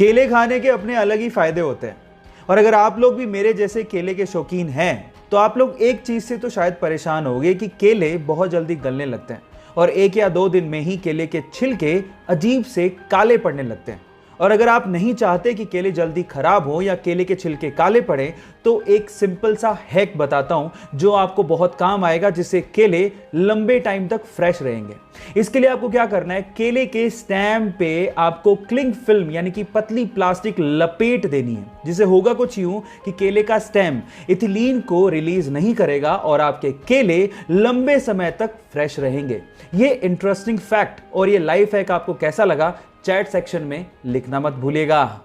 केले खाने के अपने अलग ही फायदे होते हैं और अगर आप लोग भी मेरे जैसे केले के शौकीन हैं तो आप लोग एक चीज से तो शायद परेशान होंगे कि केले बहुत जल्दी गलने लगते हैं और 1 या 2 दिन में ही केले के छिलके अजीब से काले पड़ने लगते हैं। और अगर आप नहीं चाहते कि केले जल्दी खराब हो या केले के छिलके काले पड़े तो एक सिंपल सा हैक बताता हूं जो आपको बहुत काम आएगा, जिससे केले लंबे टाइम तक फ्रेश रहेंगे। इसके लिए आपको क्या करना है, केले के स्टेम पे आपको क्लिंग फिल्म यानी कि पतली प्लास्टिक लपेट देनी है, जिसे होगा कुछ यूं कि केले का स्टेम इथिलीन को रिलीज नहीं करेगा और आपके केले लंबे समय तक फ्रेश रहेंगे। ये इंटरेस्टिंग फैक्ट और ये लाइफ हैक आपको कैसा लगा चैट सेक्शन में लिखना मत भूलिएगा।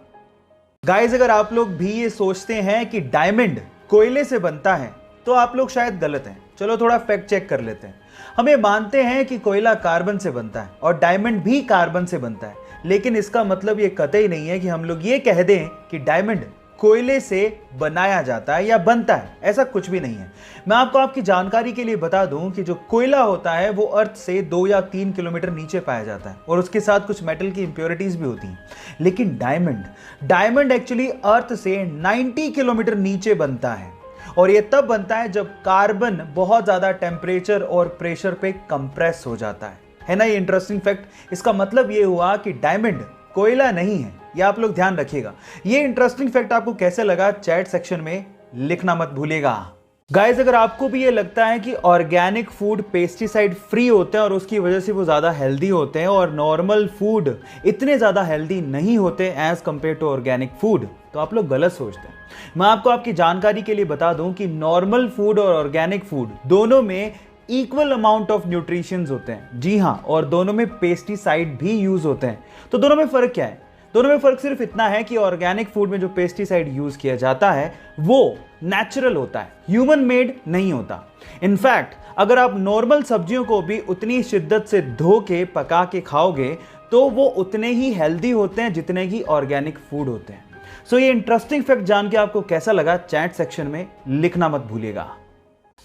गाइस, अगर आप लोग भी ये सोचते हैं कि डायमंड कोयले से बनता है तो आप लोग शायद गलत हैं। चलो थोड़ा फैक्ट चेक कर लेते हैं। हम ये मानते हैं कि कोयला कार्बन से बनता है और डायमंड भी कार्बन से बनता है, लेकिन इसका मतलब ये कतई नहीं है कि हम लोग ये कह दें कि डायमंड कोयले से बनाया जाता है या बनता है। ऐसा कुछ भी नहीं है। मैं आपको आपकी जानकारी के लिए बता दूं कि जो कोयला होता है वो अर्थ से 2 या 3 किलोमीटर नीचे पाया जाता है और उसके साथ कुछ मेटल की इंप्योरिटीज भी होती हैं। लेकिन डायमंड एक्चुअली अर्थ से 90 किलोमीटर नीचे बनता है और ये तब बनता है जब कार्बन बहुत ज्यादा टेम्परेचर और प्रेशर पे कंप्रेस हो जाता है ना। ये इंटरेस्टिंग फैक्ट। इसका मतलब ये हुआ कि डायमंड कोयला नहीं है। ये आप लोग ध्यान रखिएगा। ये इंटरेस्टिंग फैक्ट आपको कैसे लगा चैट सेक्शन में लिखना मत भूलिएगा। गाइस, अगर आपको भी ये लगता है कि ऑर्गेनिक फूड पेस्टिसाइड फ्री होते हैं और उसकी वजह से वो ज्यादा हेल्दी होते हैं और नॉर्मल फूड इतने ज्यादा हेल्दी नहीं होते as compare to organic food, तो आप लोग गलत सोचते हैं। मैं आपको आपकी जानकारी के लिए बता दूं कि नॉर्मल फूड और ऑर्गेनिक फूड दोनों में इक्वल अमाउंट ऑफ न्यूट्रिशंस होते हैं। जी हाँ, और दोनों में पेस्टिसाइड भी यूज होते हैं। तो दोनों में फर्क क्या है? दोनों में फर्क सिर्फ इतना है कि ऑर्गेनिक फूड में जो पेस्टिसाइड यूज किया जाता है वो नेचुरल होता है, ह्यूमन मेड नहीं होता। इनफैक्ट अगर आप नॉर्मल सब्जियों को भी उतनी शिद्दत से धो के पका के खाओगे तो वो उतने ही हेल्दी होते हैं जितने की ऑर्गेनिक फूड होते हैं। सो ये इंटरेस्टिंग फैक्ट जान के आपको कैसा लगा चैट सेक्शन में लिखना मत भूलिएगा।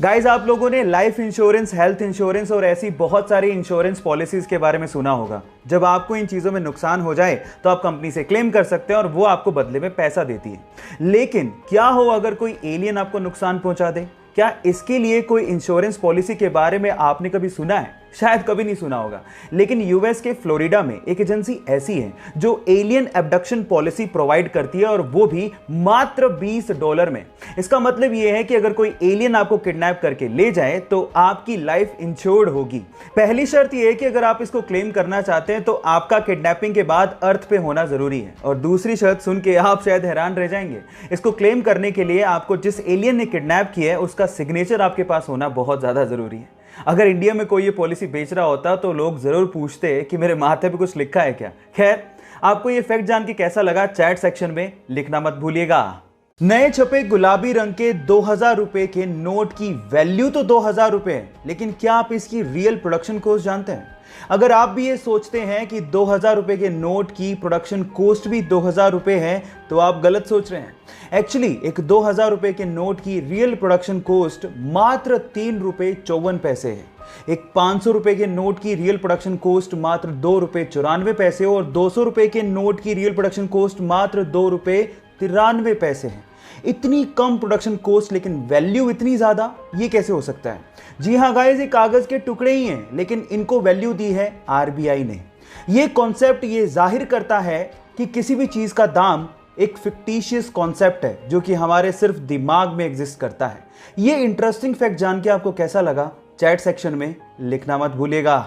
गाइज, आप लोगों ने लाइफ इंश्योरेंस, हेल्थ इंश्योरेंस और ऐसी बहुत सारी इंश्योरेंस पॉलिसीज के बारे में सुना होगा। जब आपको इन चीजों में नुकसान हो जाए तो आप कंपनी से क्लेम कर सकते हैं और वो आपको बदले में पैसा देती है। लेकिन क्या हो अगर कोई एलियन आपको नुकसान पहुंचा दे? क्या इसके लिए कोई इंश्योरेंस पॉलिसी के बारे में आपने कभी सुना है? शायद कभी नहीं सुना होगा। लेकिन यूएस के फ्लोरिडा में एक एजेंसी ऐसी है जो एलियन एब्डक्शन पॉलिसी प्रोवाइड करती है और वो भी मात्र $20 में। इसका मतलब ये है कि अगर कोई एलियन आपको किडनैप करके ले जाए तो आपकी लाइफ इंश्योर्ड होगी। पहली शर्त ये है कि अगर आप इसको क्लेम करना चाहते हैं तो आपका किडनैपिंग के बाद अर्थ पे होना जरूरी है। और दूसरी शर्त सुन के आप शायद हैरान रह जाएंगे। इसको क्लेम करने के लिए आपको जिस एलियन ने किडनैप किया है उसका सिग्नेचर आपके पास होना बहुत ज्यादा जरूरी है। अगर इंडिया में कोई ये पॉलिसी बेच रहा होता तो लोग जरूर पूछते कि मेरे माथे पे कुछ लिखा है क्या। खैर, आपको ये फैक्ट जान के कैसा लगा चैट सेक्शन में लिखना मत भूलिएगा। नए छपे गुलाबी रंग के 2000 रुपए के नोट की वैल्यू तो 2000 रुपए है, लेकिन क्या आप इसकी रियल प्रोडक्शन कॉस्ट जानते हैं? अगर आप भी ये सोचते हैं कि 2000 रुपए के नोट की प्रोडक्शन कॉस्ट भी 2000 रुपए है तो आप गलत सोच रहे हैं। एक्चुअली एक 2000 रुपए के नोट की रियल प्रोडक्शन कॉस्ट मात्र ₹3.54 है। एक 500 रुपए के नोट की रियल प्रोडक्शन कॉस्ट मात्र ₹2.94 और 200 रुपए के नोट की रियल प्रोडक्शन कॉस्ट मात्र ₹2.93 है। इतनी कम प्रोडक्शन कॉस्ट लेकिन वैल्यू इतनी ज्यादा, ये कैसे हो सकता है? जी हाँ गाइस, ये कागज के टुकड़े ही हैं, लेकिन इनको वैल्यू दी है आरबीआई ने। ये कॉन्सेप्ट ये जाहिर करता है कि किसी भी चीज का दाम एक फिक्टिशियस कॉन्सेप्ट है जो कि हमारे सिर्फ दिमाग में एग्जिस्ट करता है। ये इंटरेस्टिंग फैक्ट जान के आपको कैसा लगा चैट सेक्शन में लिखना मत भूलिएगा।